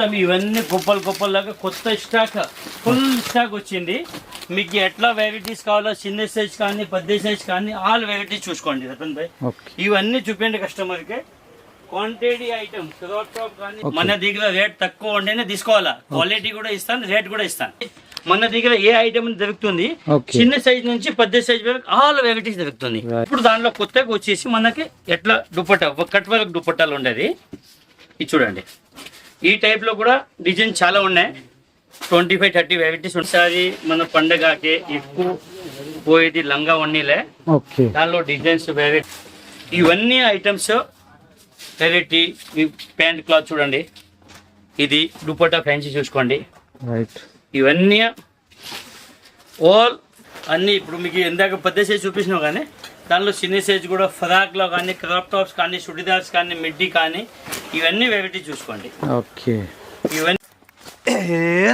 మొత్తం ఇవన్నీ కుప్పలు కొత్త స్టాక్ ఫుల్ స్టాక్ వచ్చింది. మీకు ఎట్లా వెరైటీస్ కావాలో చిన్న సైజ్ కానీ పెద్ద సైజ్ కానీ ఆల్ వెరైటీస్ చూసుకోండి రతన్ భాయ్. ఇవన్నీ చూపించండి కస్టమర్ కి. క్వాంటిటీ ఐటమ్ క్రాప్ టాప్ కానీ మన దగ్గర రేట్ తక్కువ ఉంటేనే తీసుకోవాలా. క్వాలిటీ కూడా ఇస్తాను, రేట్ కూడా ఇస్తాను. మన దగ్గర ఏ ఐటమ్ దొరుకుతుంది, చిన్న సైజ్ నుంచి పెద్ద సైజ్ వరకు ఆల్ వెరైటీస్ దొరుకుతుంది. ఇప్పుడు దాంట్లో కొత్తగా వచ్చేసి మనకి ఎట్లా దుపట్టా కట్ వర్క్ దుపట్టాలు ఉండేది. ఇది చూడండి, ఈ టైప్ లో కూడా డిజైన్ చాలా ఉన్నాయి. 25-30 వెరైటీస్ ఒకసారి మన పండగకి ఎక్కువ పోయేది లంగా వన్నీలే. దానిలో డిజైన్స్ వెరైటీ ఇవన్నీ ఐటమ్స్ వెరైటీ. ప్యాంట్ క్లాత్ చూడండి, ఇది దుపట్టా ఫ్యాన్సీ చూసుకోండి. ఇవన్నీ ఆల్ అన్నీ ఇప్పుడు మీకు ఎందాక పెద్ద సైజ్ చూపించినావు కానీ దానిలో చిన్న సైజ్ కూడా ఫ్రాక్లో కానీ క్రాప్ టాప్స్ కానీ చుడిదార్స్ కానీ మిడ్డీ కానీ ఇవన్నీ వెరైటీ చూసుకోండి. ఓకే, ఇవన్నీ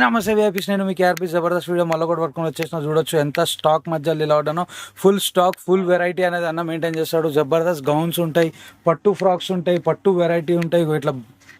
నమస్తే వ్యాపిస్, నేను మీకు ఆర్పీ జబర్దస్త్ వీడియో మళ్ళీ కూడా పట్టుకొని వచ్చేసిన. చూడొచ్చు ఎంత స్టాక్ మధ్యలో ఇలా ఉండనో. ఫుల్ స్టాక్, ఫుల్ వెరైటీ అనేది అన్న మెయింటైన్ చేస్తాడు. జబర్దస్త్ గౌన్స్ ఉంటాయి, పట్టు ఫ్రాక్స్ ఉంటాయి, పట్టు వెరైటీ ఉంటాయి,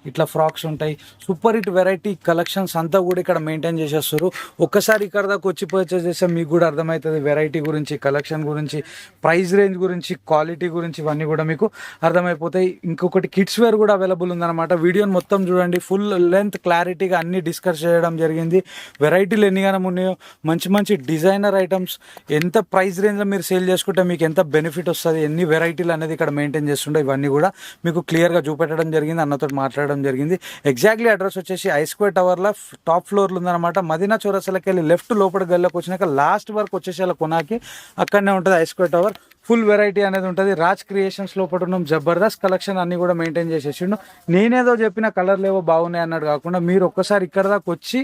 ఇట్లా ఫ్రాక్స్ ఉంటాయి. సూపర్ హిట్ వెరైటీ కలెక్షన్స్ అంతా కూడా ఇక్కడ మెయింటైన్ చేసేస్తారు. ఒక్కసారి ఇక్కడ దాకా వచ్చి పర్చేస్ చేస్తే మీకు కూడా అర్థమవుతుంది వెరైటీ గురించి, కలెక్షన్ గురించి, ప్రైస్ రేంజ్ గురించి, క్వాలిటీ గురించి ఇవన్నీ కూడా మీకు అర్థమైపోతాయి. ఇంకొకటి కిడ్స్ వేర్ కూడా అవైలబుల్ ఉందన్నమాట. వీడియోని మొత్తం చూడండి, ఫుల్ లెంత్ క్లారిటీగా అన్ని డిస్కస్ చేయడం జరిగింది. వెరైటీలు ఎన్నిగానం ఉన్నాయో, మంచి మంచి డిజైనర్ ఐటమ్స్, ఎంత ప్రైస్ రేంజ్లో మీరు సేల్ చేసుకుంటే మీకు ఎంత బెనిఫిట్ వస్తుంది, ఎన్ని వెరైటీలు అనేది ఇక్కడ మెయింటైన్ చేస్తుండే ఇవన్నీ కూడా మీకు క్లియర్గా చూపెట్టడం జరిగింది, అన్నతో మాట్లాడడం జరిగింది. ఎగ్జాక్ట్లీ అడ్రస్ వచ్చేసి ఐ స్క్వేర్ టవర్ లో టాప్ ఫ్లోర్ లో ఉందన్నమాట. మదీనా చౌరస్తాకి వెళ్ళి లెఫ్ట్ లోపల గల్లోకి వచ్చినాక లాస్ట్ వరకు వచ్చేసి అలా కొనాకి అక్కడనే ఉంటుంది I square tower. Full variety అనేది ఉంటుంది. రాజ్ క్రియేషన్స్ లోపల ఉన్నాం. జబర్దస్త్ కలెక్షన్ అన్ని కూడా మెయింటైన్ చేసేసిండు. నేనేదో చెప్పిన కలర్లు ఏవో బాగున్నాయి అన్నట్టు కాకుండా మీరు ఒక్కసారి ఇక్కడ దాకా వచ్చి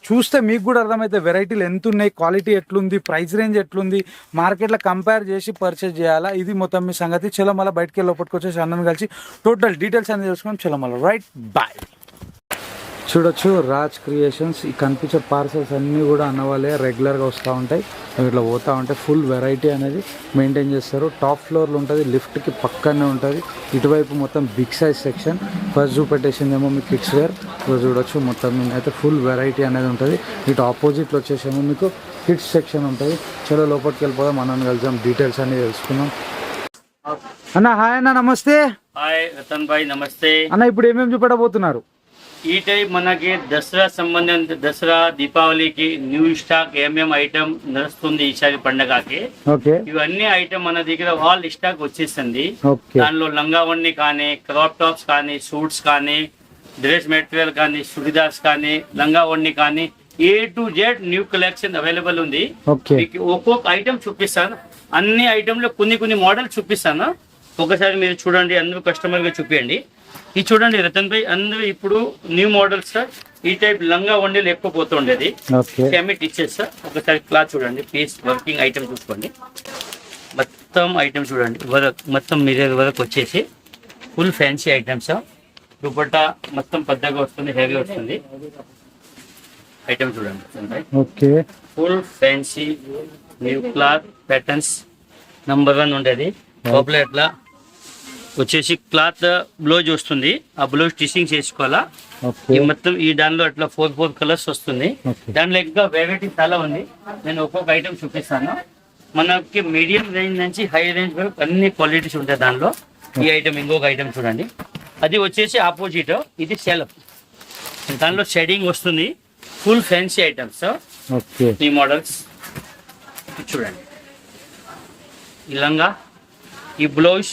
చూస్తే మీకు కూడా అర్థమైతే వెరైటీలు ఎంత ఉన్నాయి, క్వాలిటీ ఎట్లుంది, ప్రైస్ రేంజ్ ఎట్లుంది, మార్కెట్లో కంపేర్ చేసి పర్చేజ్ చేయాలా. ఇది మొత్తం మీ సంగతి. చలో మళ్ళీ బయటకి వెళ్ళి లోపలికి వచ్చేసి అన్నను కలిసి టోటల్ డీటెయిల్స్ అనేది తెలుసుకున్నాం. చలో మళ్ళీ రైట్ బాయ్. చూడొచ్చు రాజ్ క్రియేషన్స్. ఈ కనిపించే పార్సల్స్ అన్నీ కూడా అన్న వాళ్ళే రెగ్యులర్గా వస్తూ ఉంటాయి, ఇట్లా పోతూ ఉంటాయి. ఫుల్ వెరైటీ అనేది మెయింటైన్ చేస్తారు. టాప్ ఫ్లోర్లో ఉంటుంది, లిఫ్ట్కి పక్కనే ఉంటుంది. ఇటువైపు మొత్తం బిగ్ సైజ్ సెక్షన్. ఫస్ట్ చూపెట్టేసిందేమో మీకు కిడ్స్ వేర్. చూడొచ్చు మొత్తం అయితే ఫుల్ వెరైటీ అనేది ఉంటుంది. ఇటు ఆపోజిట్లో వచ్చేసేమో మీకు కిడ్స్ సెక్షన్ ఉంటుంది. చలో లోపలికి వెళ్ళిపోదాం, మనం కలిసాం, డీటెయిల్స్ అన్ని తెలుసుకుందాం. అన్న హాయ్ అన్న, నమస్తే. హాయ్ రతన్ భాయ్, నమస్తే అన్న. ఇప్పుడు ఏమేమి చూపెట్టబోతున్నారు? ఈ టైప్ మనకి దసరా సంబంధించి దసరా దీపావళికి న్యూ స్టాక్ ఏమేమి ఐటమ్ నడుస్తుంది ఈసారి పండగకి. ఇవన్నీ ఐటమ్ మన దగ్గర ఆల్ స్టాక్ వచ్చేసింది. దానిలో లంగావణి కానీ క్రాప్ టాప్స్ కానీ సూట్స్ కానీ డ్రెస్ మెటీరియల్ కానీ చుడిదార్స్ కానీ లంగావణి కానీ A to Z new collection available ఉంది. ఒక్కొక్క ఐటమ్ చూపిస్తాను. అన్ని ఐటమ్ లో కొన్ని మోడల్ చూపిస్తాను. ఒకసారి మీరు చూడండి, అందరూ కస్టమర్ గా చూపించండి. ఇది చూడండి రతన్ భాయ్, అందరూ ఇప్పుడు న్యూ మోడల్స్ ఈ టైప్ లంగా వండీలు ఎక్కువ పోతుండేది. కెమిట్ ఇచ్చేస్తా. ఒకసారి క్లాత్ చూడండి, పీస్ వర్కింగ్ ఐటమ్ చూసుకోండి. మొత్తం ఐటమ్ చూడండి, వర్క్ మొత్తం మిర్రర్ వర్క్ వచ్చేసి ఫుల్ ఫ్యాన్సీ ఐటమ్స్. దుపట్టా మొత్తం పెద్దగా వస్తుంది, హెవీ వస్తుంది. ఐటమ్ చూడండి Ratan bhai, full fancy new cloth patterns number 1 ఉండేది. లోపల ఎట్లా వచ్చేసి క్లాత్ బ్లౌజ్ వస్తుంది, ఆ బ్లౌజ్ స్టిచింగ్ చేసుకోవాలా. ఈ మొత్తం ఈ దానిలో అట్లా 4 కలర్స్ వస్తుంది. దానిలో ఇంకా వెరైటీ చాలా ఉంది. నేను ఒక్కొక్క ఐటమ్ చూపిస్తాను. మనకి మీడియం రేంజ్ నుంచి హై రేంజ్ వరకు అన్ని క్వాలిటీస్ ఉంటాయి దానిలో. ఈ ఐటమ్ ఇంకొక ఐటమ్ చూడండి, అది వచ్చేసి ఆపోజిట్, ఇది సెల్ఫ్, దానిలో షేడింగ్ వస్తుంది. ఫుల్ ఫ్యాన్సీ ఐటమ్స్ ఈ మోడల్స్ చూడండి. ఈ లంగా, ఈ బ్లౌజ్,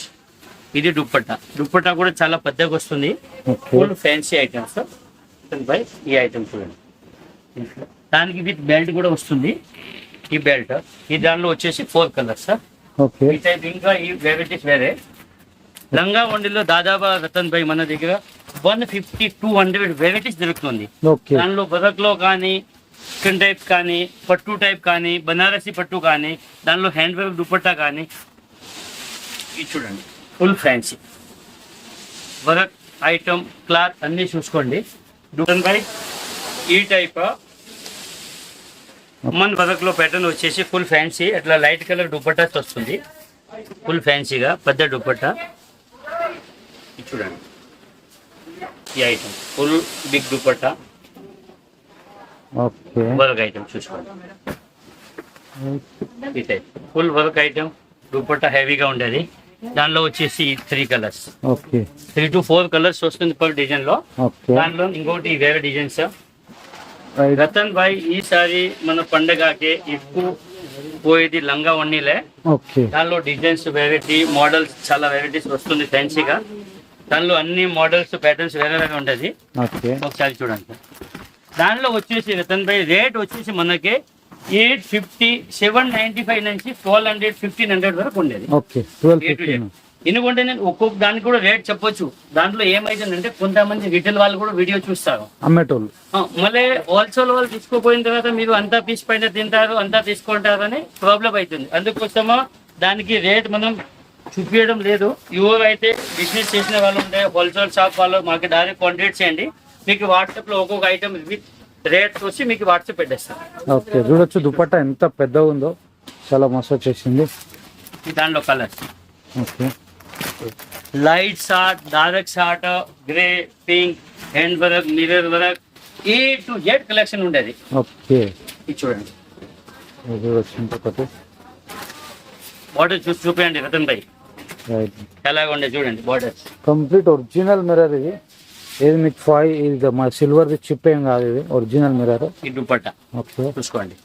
ఇది దుపట్టా కూడా చాలా పెద్దగా వస్తుంది. Full fancy items by. ఈ ఐటమ్ చూడండి, దానికి విత్ బెల్ట్ కూడా వస్తుంది. ఈ బెల్ట్ ఈ దానిలో వచ్చేసి 4 కలర్స్. ఈ టైప్ ఇంకా ఈ వెరైటీస్ వేరే. లంగా వండిలో దాదాపు రతన్ భాయ్ మన దగ్గర 150-200 వెరైటీస్ దొరుకుతుంది. దానిలో బదక్లో కానీ, చికెన్ టైప్ కానీ, పట్టు టైప్ కానీ, బనారసి పట్టు కానీ, దానిలో హ్యాండ్ వర్క్ దుపట్టా కానీ. ఇది చూడండి full fancy work item, cloth అన్ని చూసుకోండి. రతన్ భాయ్ ఈ టైప్ మన వర్క్ లో ప్యాటర్న్ వచ్చేసి ఫుల్ ఫ్యాన్సీ, అట్లా లైట్ కలర్ దుపట్టా వస్తుంది. ఫుల్ ఫ్యాన్సీగా పెద్ద దుపట్టా చూడండి. ఈ item full big dupatta okay work item చూసుకోండి. ఈ type full work item dupatta హెవీగా ఉండేది. దానిలో వచ్చేసి 3 కలర్స్, ఓకే 3 to 4 కలర్స్ వస్తుంది పర్ డిజైన్ లో. ఓకే దానిలో ఇంకోటి వేరే డిజైన్స్. రైట్ రతన్ భాయ్ ఈసారి మన పండగకి ఎక్కువ పోయేది లంగా వన్నీలే. ఓకే దానిలో డిజైన్స్ వెరైటీ మోడల్స్ చాలా వెరైటీస్ వస్తుంది ఫ్యాన్సీగా. దానిలో అన్ని మోడల్స్ ప్యాటర్న్స్ వేరే వేరే ఉంటుంది. ఓకే ఒకసారి చూడండి. దానిలో వచ్చేసి రతన్ భాయ్ రేట్ వచ్చేసి మనకి 850, 795 నుంచి 1200, 1500 వరకు ఉండేది. ఓకే 1215 ఎందుకంటే నేను ఒక్కొక్క దానికి కూడా రేట్ చెప్పొచ్చు. దాంట్లో ఏమైతుందంటే కొంతమంది రిటైల్ వాళ్ళు కూడా వీడియో చూస్తారు, అమ్మేటోళ్ళు. మళ్ళీ హోల్సేల్ వాళ్ళు తీసుకోపోయిన తర్వాత మీరు అంతా పీస్ పైన తింటారు, అంతా తీసుకుంటారు అని ప్రాబ్లం అవుతుంది. అందుకోసమా దానికి రేట్ మనం చూపించడం లేదు. ఎవరైతే బిజినెస్ చేసిన వాళ్ళు ఉంటే హోల్సేల్ షాప్ వాళ్ళు మాకు డైరెక్ట్ కాంటాక్ట్ చేయండి. మీకు వాట్సాప్లో ఒక్కొక్క ఐటమ్ విత్ రేట్ వచ్చి మీకు వాట్సాప్ పెట్టేస్తాను. ఓకే చూడొచ్చు దుపట్టా ఎంత పెద్దగా ఉందో, చాలా మస్తు వచ్చేసింది. దాంట్లో colours okay light short, dark short, grey, pink, hand work, mirror work, A to Z collection ఉండేది. ఓకే ఇది చూడండి. ఇది చూడొచ్చు ఇంకొకటి. బార్డర్ చూసి చూపించండి రతన్ భాయ్ రైట్ ఎలాగ ఉండే చూడండి బార్డర్స్. కంప్లీట్ ఒరిజినల్ మిర్రర్ ఇది. ఇది మీకు ఇది మా సిల్వర్ది చిప్ ఏం కాదు, ఇది ఒరిజినల్ మిర్రర్. ఈ దుపట్టా ఓకే చూసుకోండి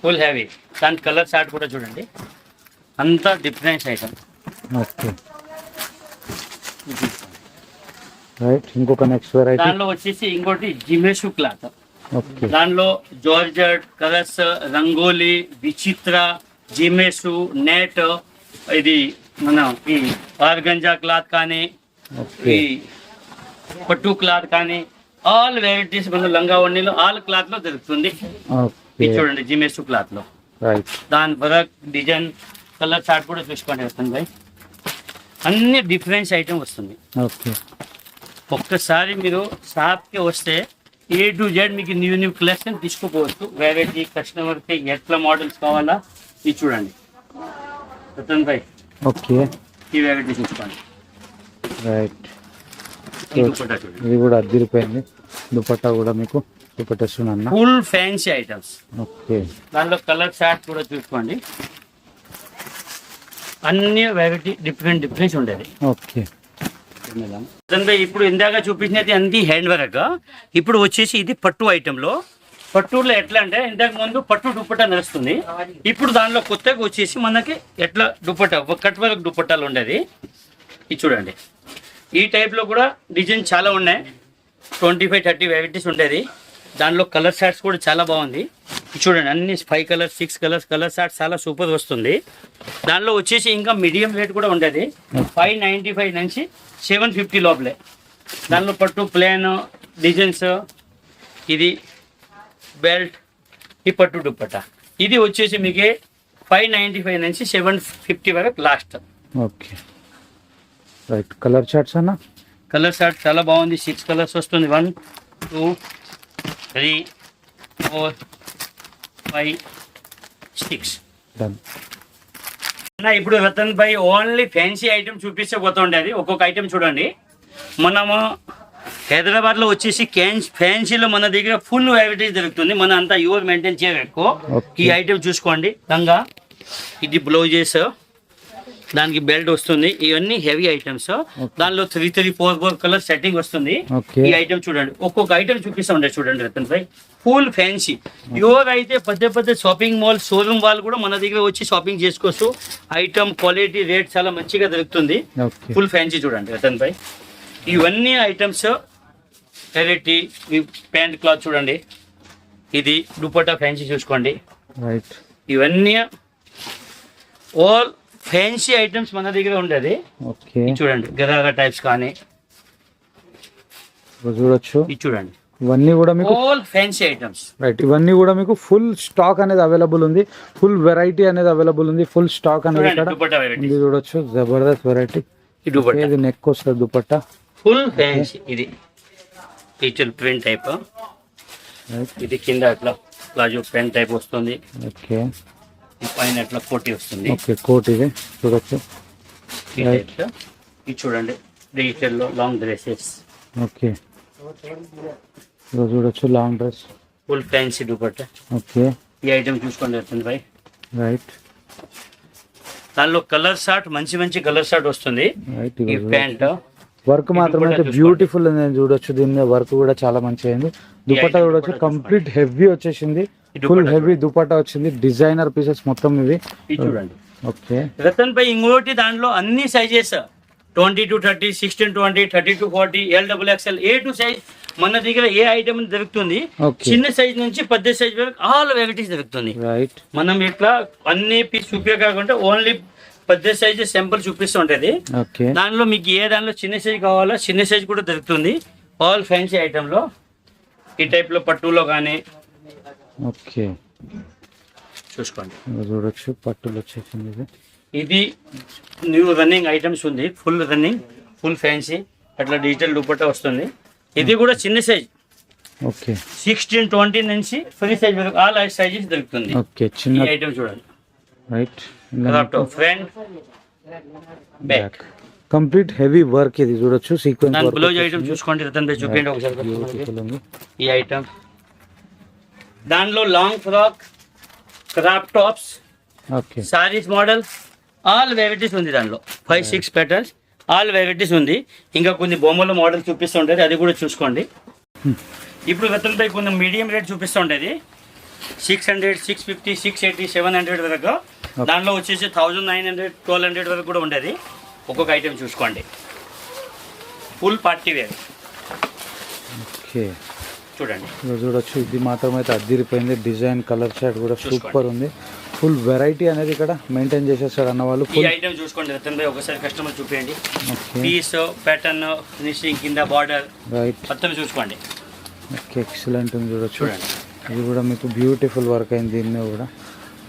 ఫుల్ హెవీ. దాని కలర్ షార్ట్ కూడా చూడండి, అంతా డిఫరెన్స్ ఐటమ్. ఓకే రైట్ ఇంకొక నెక్స్ట్ వెరైటీ. దానిలో వచ్చేసి ఇంకోటి జిమేషు క్లాత్. ఓకే దానిలో జార్జెట్ కలర్స్, రంగోలీ, విచిత్ర, జిమేషు, నెట్, ఇది మన ఈ ఆర్గంజా క్లాత్ కానీ, ఓకే ఈ పట్టు క్లాత్ కానీ, ఆల్ వెరైటీస్ మన లంగా వన్నీలో ఆల్ క్లాత్ లో దొరుకుతుంది. ఓకే ఇది చూడండి జిమేషు క్లాత్ లో. రైట్ దాని వర్క్ డిజైన్ కలర్ చార్ట్ కూడా చూసుకోండి వస్తుంది భాయ్. అన్ని డిఫరెన్స్ ఐటమ్ వస్తుంది. ఓకే ఒక్కసారి మీరు షాప్కి వస్తే A to Z మీకు న్యూ కలెక్షన్ తీసుకోపోవచ్చు. వెరైటీ కస్టమర్కి ఎట్లా మోడల్స్ కావాలా ఇది చూడండి రతన్ భాయ్. ఓకే ఈ వెరైటీ చూసుకోండి. రైట్ ఈ దుపట్టా చూడండి. ఇది కూడా అద్దరిపోయింది. దుపట్టా కూడా మీకు చూపెట్టేస్తున్నా. Full fancy items. ఓకే దానిలో కలర్ చార్ట్ కూడా చూసుకోండి. అన్ని వెరైటీ డిఫరెన్స్ ఉండేది. ఓకే రతన్ భాయ్ ఇప్పుడు ఇందాక చూపించినది అన్ని హ్యాండ్ వర్క్. ఇప్పుడు వచ్చేసి ఇది పట్టు ఐటెంలో. పట్టులో ఎట్లా అంటే ఇంతకు ముందు పట్టు దుపట్టా నడుస్తుంది. ఇప్పుడు దానిలో కొత్తగా వచ్చేసి మనకి ఎట్లా దుపట్టా కట్ వర్క్ దుపట్టాలు ఉండేది. ఇది చూడండి. ఈ టైప్లో కూడా డిజైన్ చాలా ఉన్నాయి. 25-30 వెరైటీస్ ఉండేది. దానిలో కలర్ షార్ట్స్ కూడా చాలా బాగుంది. ఇది చూడండి అన్ని 5 కలర్స్ 6 కలర్స్ కలర్ షార్ట్స్ చాలా సూపర్ వస్తుంది. దానిలో వచ్చేసి ఇంకా మీడియం రేట్ కూడా ఉండేది. 595 నుంచి 750 లోపలే. దానిలో పట్టు ప్లేన్ డిజైన్స్, ఇది బెల్ట్, ఈ పట్టు దుపట్టా. ఇది వచ్చేసి మీకు 595 నుంచి 750 వరకు last. Okay right colour charts అన్న. కలర్ షార్ట్ చాలా బాగుంది. 6 కలర్స్ వస్తుంది. 1 2 3 4 5 6 డన్. ఇప్పుడు రతన్ భాయ్ ఓన్లీ ఫ్యాన్సీ ఐటమ్ చూపిస్తే పోతుండేది. ఒక్కొక్క ఐటమ్ చూడండి. మనము హైదరాబాద్లో వచ్చేసి ఫ్యాన్సీలో మన దగ్గర ఫుల్ వెరైటీస్ దొరుకుతుంది. మన అంతా యువర్ మెయింటైన్ చేయరు ఎక్కువ. ఈ ఐటమ్ చూసుకోండి. లంగా, ఇది బ్లౌజెస్, దానికి బెల్ట్ వస్తుంది. ఇవన్నీ హెవీ ఐటమ్స్. దానిలో 3-4 కలర్ సెట్టింగ్ వస్తుంది. ఈ ఐటమ్ చూడండి. ఒక్కొక్క ఐటమ్ చూపిస్తా ఉండే చూడండి రతన్ భాయ్. Full fancy. ఎవరైతే పెద్ద షాపింగ్ మాల్ షోరూమ్ వాళ్ళు కూడా మన దగ్గర వచ్చి షాపింగ్ చేసుకోవచ్చు. ఐటమ్ క్వాలిటీ రేట్ చాలా మంచిగా దొరుకుతుంది. ఫుల్ ఫ్యాన్సీ చూడండి రతన్ భాయ్. ఇవన్నీ ఐటమ్స్ వెరైటీ. ప్యాంట్ క్లాత్ చూడండి. ఇది దుపట్టా ఫ్యాన్సీ చూసుకోండి. రైట్ ఇవన్నీ ఆల్ ఫ్యాన్సీ ఐటమ్స్ మన దగ్గర ఉండేది. ఓకే చూడండి గరాగా టైప్స్ కానీ చూడొచ్చు. ఇది చూడండి. ఇవన్నీ కూడా మీకు ఆల్ ఫ్యాన్సీ ఐటమ్స్. రైట్ ఇవన్నీ కూడా మీకు ఫుల్ స్టాక్ అనేది అవైలబుల్ ఉంది. ఫుల్ వెరైటీ అనేది అవైలబుల్ ఉంది. ఫుల్ స్టాక్ అనేది ఇక్కడ దుపట్టా వెరైటీ ఇది చూడొచ్చు. జబర్దస్త్ వెరైటీ. ఈ దుపట్టా ఇది నెక్ వస్తుంది దుపట్టా. Full fancy. ఇది డిజిటల్ ప్రింట్ టైప్. ఇది కింద అట్లా ప్లాజో ప్యాంట్ టైప్ వస్తుంది. ఓకే ఈ పైన అట్లా కోటి వస్తుంది. ఓకే కోట్ ఇది చూడొచ్చు. ఈ టైప్. ఇది చూడండి డిజిటల్ లో లాంగ్ డ్రెస్సెస్. ఓకే ఇదిగో చూడొచ్చు long dress. Full fancy dupatta. Okay. ఈ ఐటమ్ చూసుకోండి రతన్ భాయ్. రైట్. దానిలో కలర్ షార్ట్ మంచి కలర్ షార్ట్ వస్తుంది. రైట్. ఈ ప్యాంట్ వర్క్ మాత్రం అయితే బ్యూటిఫుల్ ఉంది. చూడొచ్చు దీని మీద వర్క్ కూడా చాలా మంచిగా అయింది. దుపట్టా చూడొచ్చు కంప్లీట్ హెవీ వచ్చేసింది. ఫుల్ హెవీ దుపట్టా వచ్చింది. డిజైనర్ పీసెస్ మొత్తం ఇవి. చూడండి. ఓకే. రతన్ భాయ్ ఇంకోటి దాంట్లో అన్ని sizes 20 to 30, 16 to 20, 30 to 40, LXXL A to size మన దగ్గర ఏ ఐటమ్ దొరుకుతుంది. చిన్న సైజ్ నుంచి పెద్ద సైజ్ వరకు ఆల్ వెరైటీస్ దొరుకుతుంది. రైట్. మనం ఇట్లా అన్ని పీస్ చూపే కాకుండా ఓన్లీ పెద్ద సైజ్ సింపుల్ చూపిస్తుంటది. ఓకే. దానిలో మీకు ఏ దానిలో చిన్న సైజ్ కావాలో చిన్న సైజ్ కూడా దొరుకుతుంది. ఆల్ ఫ్యాన్సీ ఐటమ్ లో ఈ టైప్ లో పట్టులో కానీ. ఓకే. చూసుకోండి. చూడొచ్చు పట్టులు వచ్చేసింది. ఇది న్యూ రన్నింగ్ ఐటమ్స్ ఉంది. ఫుల్ రన్నింగ్ ఫుల్ ఫ్యాన్సీ అట్లా డిజిటల్ దుపట్టా వస్తుంది. ఇది కూడా చిన్న సైజ్. ఓకే. 16, 20 నుంచి ఫ్రీ సైజ్ వరకు ఆల్ సైజెస్ దొరుకుతుంది. ఓకే. చిన్న ఐటమ్ చూడండి. Right. Front back complete heavy work ఇది చూడొచ్చు. Sequence work. బ్లౌజ్ ఐటమ్ చూసుకోండి రతన్ భాయ్ చూపించండి ఒకసారి. ఈ ఐటమ్ దానిలో long frock crop tops okay saris model all varieties ఉంది. దానిలో 5-6 ప్యాటర్న్స్ ఆల్ వెరైటీస్ ఉంది. ఇంకా కొన్ని బొమ్మల మోడల్ చూపిస్తుంటది అది కూడా చూసుకోండి. ఇప్పుడు రతన్ భాయ్ కొన్ని మీడియం రేట్ చూపిస్తుంటది. 600, 650, 680, 700 వరకు. దానిలో వచ్చేసి 1900, 1200 వరకు కూడా ఉండేది. ఒక్కొక్క ఐటెం చూసుకోండి. Full party wear. ఓకే. చూడండి. చూడొచ్చు ఇది మాత్రం అయితే అద్దిరిపోయింది. డిజైన్ కలర్ షార్ట్ కూడా సూపర్ ఉంది. ఫుల్ వెరైటీ అనేది ఇక్కడ మెయింటైన్ చేసేస్తారు అన్న వాళ్ళు. ఈ ఐటమ్ చూసుకోండి రతన్ భాయ్ ఒకసారి కస్టమర్ చూపించండి. పీస్ ప్యాటర్న్ ఫినిషింగ్ కింద బార్డర్ రైట్ మొత్తం చూసుకోండి. ఓకే. ఎక్సలెంట్ ఉంది చూడొచ్చు. చూడండి. ఇది కూడా మీకు బ్యూటిఫుల్ వర్క్ అయింది. దీన్ని కూడా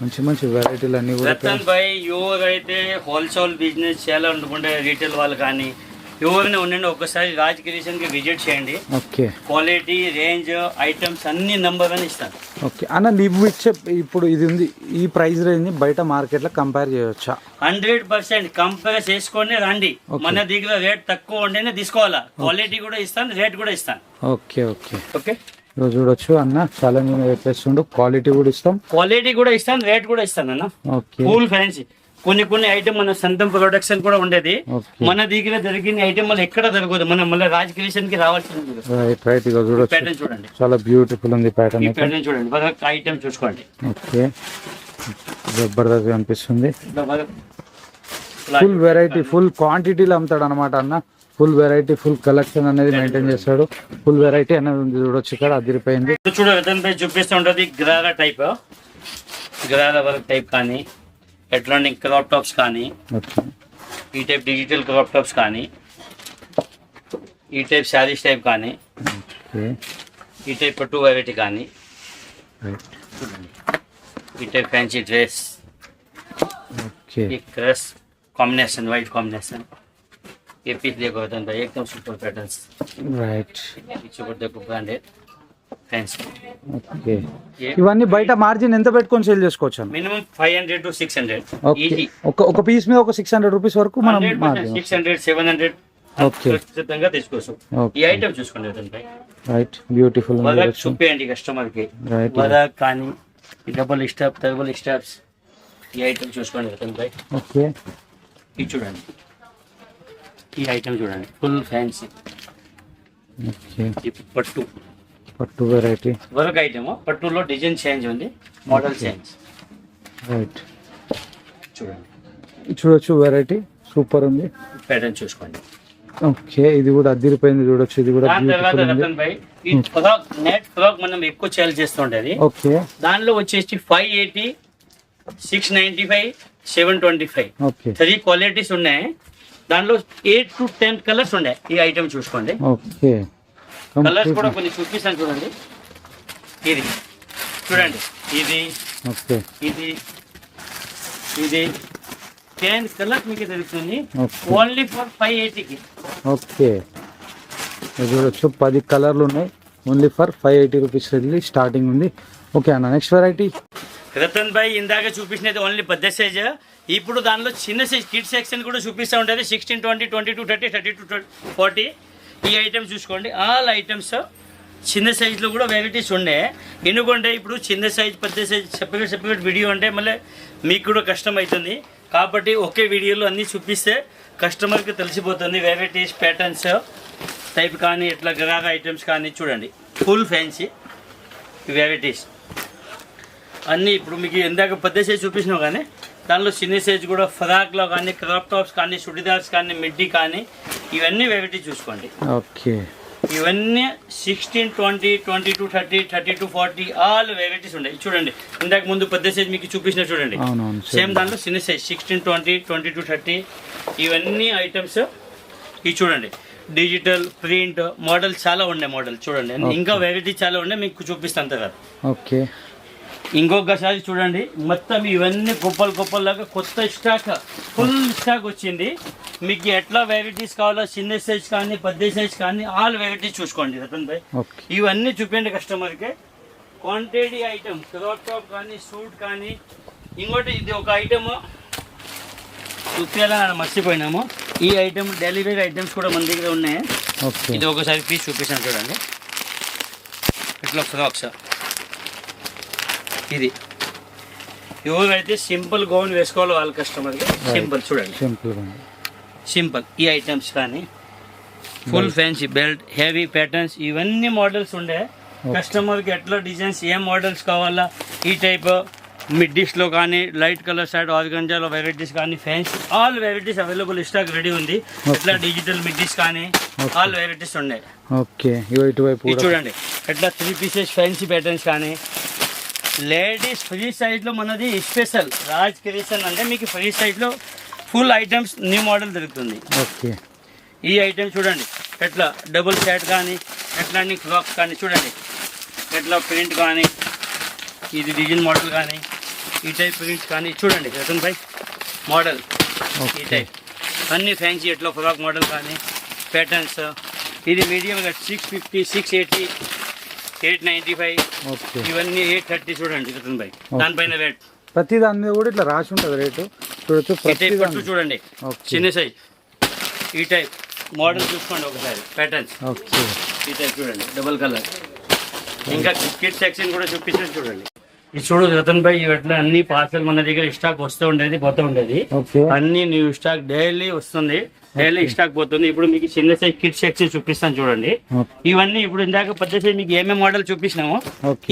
మంచి వెరైటీలు అన్ని కూడా. రతన్ భాయ్ ఎవరైతే హోల్సేల్ బిజినెస్ చేయాలనుకుంటే రీటైల్ వాళ్ళు కానీ ఎవరైనా ఉండండి ఒకసారి రాజ్ క్రియేషన్ కి విజిట్ చేయండి. ఓకే. క్వాలిటీ రేంజ్ ఐటమ్స్ అన్ని నంబర్ అని ఇస్తాను. ఓకే అన్న నువ్వు ఇచ్చే ఇప్పుడు ఇది ఉంది ఈ ప్రైస్ రేంజ్ బయట మార్కెట్ లో కంపేర్ చేయొచ్చా? 100% కంపేర్ చేసుకొని రండి. మన దగ్గర రేట్ తక్కువ ఉంటేనే తీసుకోవాలా. క్వాలిటీ కూడా ఇస్తాను రేట్ కూడా ఇస్తాను. ఓకే. ఓకే. ఓకే. చూడొచ్చు అన్న చాలా చెప్పేస్తుండు. క్వాలిటీ కూడా ఇస్తాం క్వాలిటీ కూడా ఇస్తాను రేట్ కూడా ఇస్తాను అన్న. ఓకే. ఫుల్ ఫ్యాన్సీ కొన్ని ఐటమ్ మన సొంతం ప్రొడక్షన్ కూడా ఉండేది. మన దగ్గర దొరికిన ఐటమ్ మళ్ళీ ఎక్కడ దొరకదు. మనం మళ్ళీ రాజ్ క్రియేషన్ కి రావాల్సింది. Right right. ఇక చూడొచ్చు ప్యాటర్న్ చూడండి చాలా బ్యూటిఫుల్ ఉంది ప్యాటర్న్. ఈ ప్యాటర్న్ చూడండి. వర్క్ ఐటమ్ చూసుకోండి. ఓకే. జబర్దస్త్ అనిపిస్తుంది. ఫుల్ వెరైటీ ఫుల్ క్వాంటిటీలో అమ్ముతాడు అనమాట అన్న. ఫుల్ వెరైటీ ఫుల్ కలెక్షన్ అనేది మెయింటైన్ చేస్తాడు. ఫుల్ వెరైటీ అనేది ఉంది చూడొచ్చు ఇక్కడ అదిరిపోయింది. చూడ రతన్ భాయ్ చూపిస్తూ ఉంటుంది. Gharara type gharara work type కానీ ఎట్లాంటి క్రాప్ టాప్స్ కానీ ఈ టైప్ డిజిటల్ క్రాప్ టాప్స్ కానీ ఈ టైప్ శారీస్ టైప్ కానీ ఈ టైప్ పట్టు వెరైటీ కానీ ఈ టైప్ ఫ్యాన్సీ డ్రెస్ ఈ క్రస్ कॉम्बिनेशन वाइट कॉम्बिनेशन ये पीस देखो रतन भाई एकदम सुपर पैटर्न्स राइट. पीछे पर देखो ब्रांडेड फैंसी. ఓకే. ఇవన్నీ బయట మార్జిన్ ఎంత పెట్టుకొని సేల్ చేసుకోవచ్చు? Minimum 500 to 600 easy. ఒక పీస్ మీద ఒక 600 రూపీస్ వరకు మనం 600 700 ఓకే ఖచ్చితంగా తీసుకోవచ్చు. ఈ ఐటమ్ చూసుకోండి రతన్ భాయ్. రైట్. బ్యూటిఫుల్ వర్క్ చూపించండి కస్టమర్ కి. వర్క్ కానీ డబుల్ స్టెప్ ట్రిపుల్ స్టెప్స్ ఈ ఐటమ్ చూసుకోండి రతన్ భాయ్. ఓకే. ఇది చూడండి. ఈ ఐటమ్ చూడండి ఫుల్ ఫ్యాన్సీ. ఓకే. పట్టు వెరైటీ వర్క్ ఐటమ్. పట్టులో డిజైన్ చేంజ్ ఉంది మోడల్ చేంజ్. రైట్. చూడండి చూడొచ్చు వెరైటీ సూపర్ ఉంది. ప్యాటర్న్ చూసుకోండి. ఓకే. ఇది కూడా అదిరిపోయింది చూడొచ్చు. ఇది కూడా దాని తర్వాత రతన్ భాయ్ ఈ ఫ్రాక్ నెట్ ఫ్రాక్ మనం ఎక్కువ సేల్ చేస్తుంటది. ఓకే. దానిలో వచ్చేసి 580 695 725 ఓకే. 3 క్వాలిటీస్ ఉన్నాయి. దానిలో 8 to 10 కలర్స్ ఉన్నాయి. ఈ ఐటమ్ చూసుకోండి. ఓకే. కలర్స్ కూడా కొన్ని చూపిస్తాను చూడండి. ఇది చూడండి. ఇది ఓకే. ఇది 10 కలర్స్ మీకు దొరుకుతుంది ఓకే. ఓన్లీ ఫర్ 580కి. ఓకే. చూడొచ్చు 10 కలర్లు ఉన్నాయి. ఓన్లీ ఫర్ 580 రూపీస్ వెళ్ళి స్టార్టింగ్ ఉంది. ఓకే అన్న నెక్స్ట్ వెరైటీ. రతన్ భాయ్ ఇందాక చూపించినది ఓన్లీ పెద్ద సైజ్. ఇప్పుడు దానిలో చిన్న సైజ్ కిడ్ సెక్షన్ కూడా చూపిస్తూ ఉంటుంది. 16, 20, 22, 30, 32, 40 ఈ ఐటమ్స్ చూసుకోండి, ఆల్ ఐటమ్స్ చిన్న సైజులో కూడా వెరైటీస్ ఉండే. ఎందుకంటే ఇప్పుడు చిన్న సైజ్ పెద్ద సైజ్ సెపరేట్ వీడియో అంటే మళ్ళీ మీకు కూడా కష్టం అవుతుంది. కాబట్టి ఒకే వీడియోలో అన్నీ చూపిస్తే కస్టమర్కి తెలిసిపోతుంది. వెరైటీస్ ప్యాటర్న్స్ టైప్ కానీ ఇట్లా గరారా ఐటమ్స్ కానీ చూడండి, ఫుల్ ఫ్యాన్సీ వెరైటీస్ అన్నీ. ఇప్పుడు మీకు ఇందాక పెద్ద సైజ్ చూపించినావు కానీ దానిలో చిన్న సైజ్ కూడా ఫ్రాక్లో కానీ క్రాప్ టాప్స్ కానీ చుడిదార్స్ కానీ మిడ్డీ కానీ ఇవన్నీ వెరైటీ చూసుకోండి. ఓకే, ఇవన్నీ 16, 20, 22, 30, 32, 40 ఆల్ వెరైటీస్ ఉన్నాయి. చూడండి ఇందాక ముందు పెద్ద సైజ్ మీకు చూపించిన చూడండి, సేమ్ దాంట్లో చిన్న సైజ్ 16, 20, 22, 30 ఇవన్నీ ఐటమ్స్. ఇవి చూడండి డిజిటల్ ప్రింట్ మోడల్ చాలా ఉన్నాయి. మోడల్ చూడండి, ఇంకా వెరైటీ చాలా ఉన్నాయి, మీకు చూపిస్తాను కదా. ఓకే, ఇంకొకసారి చూడండి మొత్తం ఇవన్నీ కుప్పలాగా కొత్త స్టాక్, ఫుల్ స్టాక్ వచ్చింది. మీకు ఎట్లా వెరైటీస్ కావాలో చిన్న సైజ్ కానీ పెద్ద సైజ్ కానీ ఆల్ వెరైటీస్ చూసుకోండి రతన్ భాయ్. ఇవన్నీ చూపించండి కస్టమర్కి. క్వాంటిటీ ఐటమ్ క్రాప్ టాప్ కానీ సూట్ కానీ. ఇంకోటి ఇది ఒక ఐటమ్ చూపించాలని మర్చిపోయినాము. ఈ ఐటమ్ డెలివరీ ఐటమ్స్ కూడా మన దగ్గర ఉన్నాయి. ఇది ఒకసారి పీస్ చూపించాను చూడండి. ఇట్లా ఫ్రాక్స్, ఇది ఎవరైతే సింపుల్ గౌన్ వేసుకోవాలి వాళ్ళ కస్టమర్కి సింపుల్ చూడండి, సింపుల్ ఈ ఐటమ్స్ కానీ full fancy belt heavy patterns ఇవన్నీ మోడల్స్ ఉండే. కస్టమర్కి ఎట్లా డిజైన్స్ ఏ మోడల్స్ కావాలా ఈ టైప్ మిడ్డీస్లో కానీ లైట్ కలర్ షర్ట్ ఆర్గంజాలో వెరైటీస్ కానీ fancy all varieties available stock ready ఉంది. ఇట్లా డిజిటల్ మిడ్డీస్ కానీ ఆల్ వెరైటీస్ ఉన్నాయి. ఓకే, చూడండి ఇట్లా 3 పీసెస్ ఫ్యాన్సీ ప్యాటర్న్స్ కానీ. లేడీస్ ఫ్రీ సైజ్లో మనది స్పెషల్ రాజ్ క్రియేషన్ అంటే మీకు ఫ్రీ సైజ్లో ఫుల్ ఐటమ్స్ న్యూ మోడల్ దొరుకుతుంది. ఓకే, ఈ ఐటమ్ చూడండి ఎట్లా డబుల్ షర్ట్ కానీ ఎట్లాంటి ఫ్రాక్స్ కానీ చూడండి ఎట్లా ప్రింట్ కానీ ఇది డిజైన్ మోడల్ కానీ ఈ టైప్ ప్రింట్స్ కానీ చూడండి రతన్ భాయ్ మోడల్ ఈ టైప్ అన్ని ఫ్యాన్సీ ఎట్లా ఫ్రాక్ మోడల్ కానీ ప్యాటర్న్స్. ఇది మీడియంగా 650, 680, 895 ఇవన్నీ 830 చూడండి రతన్ భాయ్. దానిపైన రేట్ ప్రతి దాని మీద కూడా ఇట్లా రాసి ఉంటుంది రేటు చూడొచ్చు. చూడండి చిన్న సైజ్ ఈ టైప్ మోడల్ చూసుకోండి ఒకసారి ప్యాటర్న్స్. ఈ టైప్ చూడండి డబుల్ కలర్. ఇంకా కిడ్ సెక్షన్ కూడా చూపించండి చూడండి. ఇది చూడు రతన్ భాయ్ ఇట్లా అన్ని పార్సల్ మన దగ్గర స్టాక్ వస్తూ ఉండేది పోతూ ఉండేది. అన్ని న్యూ స్టాక్ డైలీ వస్తుంది, డైలీ స్టాక్ పోతుంది. ఇప్పుడు మీకు చిన్న సైజ్ కిడ్ సెక్షన్ చూపిస్తాను చూడండి. ఇవన్నీ ఇప్పుడు ఇందాక పెద్ద సైజ్ మీకు ఏమేమి మోడల్ చూపించినామో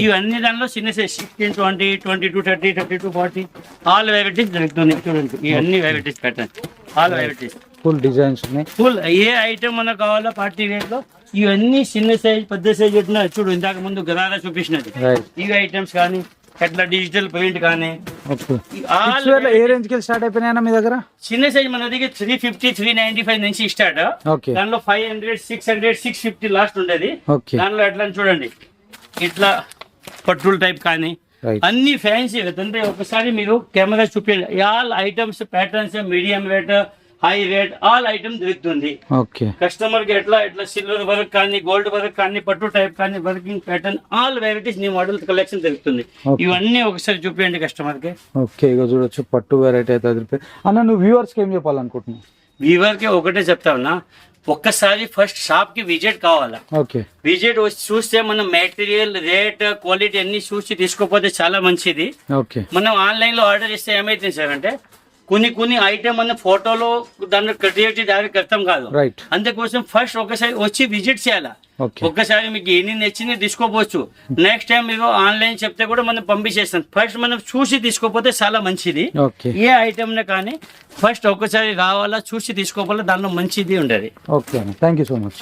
ఇవన్నీ దానిలో చిన్న సైజ్ 16, 20, 22, 30, 32, 40 ఆల్ వెరైటీస్ దొరుకుతుంది. చూడండి ఇవన్నీ varieties pattern all varieties full designs full ఏ ఐటమ్ మనకు కావాలో పార్టీ వేర్ లో ఇవన్నీ చిన్న సైజ్ పెద్ద సైజ్ పెట్టిన చూడు ఇందాక ముందు గరారా చూపించినది ఇవి ఐటమ్స్ కానీ ఎట్లా డిజిటల్ ప్రింట్ కానీ ఏ రేంజ్ కి స్టార్ట్ అయిపోయినా మీ దగ్గర. చిన్న సైజ్ మన దగ్గర 350, 395 నుంచి స్టార్ట్. దానిలో 500, 600, 650 లాస్ట్ ఉండేది. దానిలో ఎట్లా చూడండి ఇట్లా పట్టుల్ టైప్ కానీ అన్ని ఫ్యాన్సీ అంటే ఒకసారి మీరు కెమెరా చూపించండి. All items patterns medium rate high rate all item దొరుకుతుంది. కస్టమర్ కి ఎట్లా సిల్వర్ వర్క్ కానీ గోల్డ్ వర్క్ కానీ పట్టు టైప్ కానీ working pattern all varieties new model collection దొరుకుతుంది. ఇవన్నీ ఒకసారి చూపించండి కస్టమర్ కి. ఓకే, ఇక చూడొచ్చు పట్టు వెరైటీ అయితే. అన్న నువ్వు వ్యూవర్స్ కి ఏం చెప్పాలనుకుంటున్నావు? వ్యూవర్ కి ఒకటే చెప్తావునా, ఒక్కసారి ఫస్ట్ షాప్ కి విజిట్ కావాలా. విజిట్ వచ్చి చూస్తే మనం మెటీరియల్ రేట్ క్వాలిటీ అన్ని చూసి తీసుకోకపోతే చాలా మంచిది. మనం ఆన్లైన్ లో ఆర్డర్ ఇస్తే ఏమైతుంది సార్ అంటే కొన్ని ఐటమ్ మన ఫోటోలో దాన్ని క్రియేటివ్ డైరెక్ట్ అర్థం కాదు. అందుకోసం ఫస్ట్ ఒకసారి వచ్చి విజిట్ చేయాలా. ఒక్కసారి మీకు ఎన్ని నచ్చింది తీసుకోవచ్చు. నెక్స్ట్ టైం మీరు ఆన్లైన్ చెప్తే కూడా మనం పంపించేస్తాం. ఫస్ట్ మనం చూసి తీసుకోపోతే చాలా మంచిది. ఏ ఐటమ్ కానీ ఫస్ట్ ఒక్కసారి రావాలా చూసి తీసుకోవాలి, దానిలో మంచిది ఉండదు. Okay, thank you so much.